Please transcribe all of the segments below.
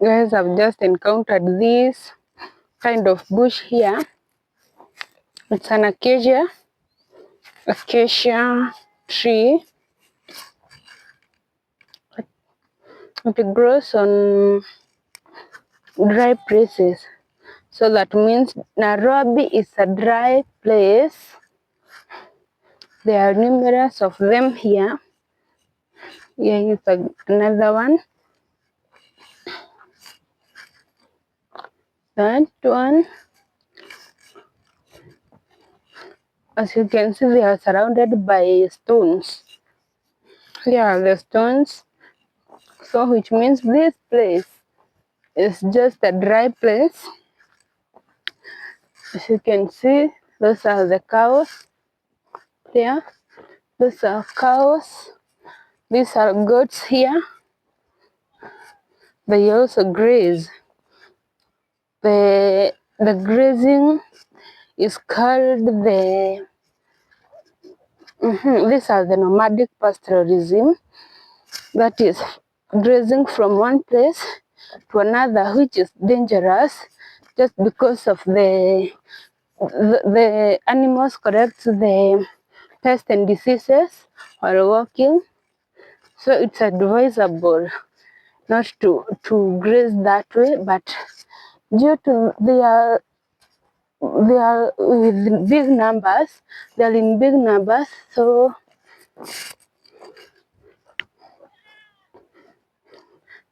Guys, I've just encountered this kind of bush here. It's an acacia tree. It grows on dry places. So that means Nairobi is a dry place. There are numerous of them here. Here is another one. That one. As you can see, they are surrounded by stones. Here are the stones. So which means this place is just a dry place. As you can see, those are the cows. There. Those are cows. These are goats here. They also graze. The grazing is called the these are the nomadic pastoralism, that is grazing from one place to another, which is dangerous just because of the animals collect the pests and diseases while walking. So it's advisable not to graze that way, but due to they are with big numbers, they are in big numbers, so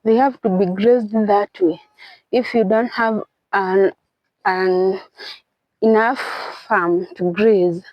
they have to be grazed that way. If you don't have an enough farm to graze,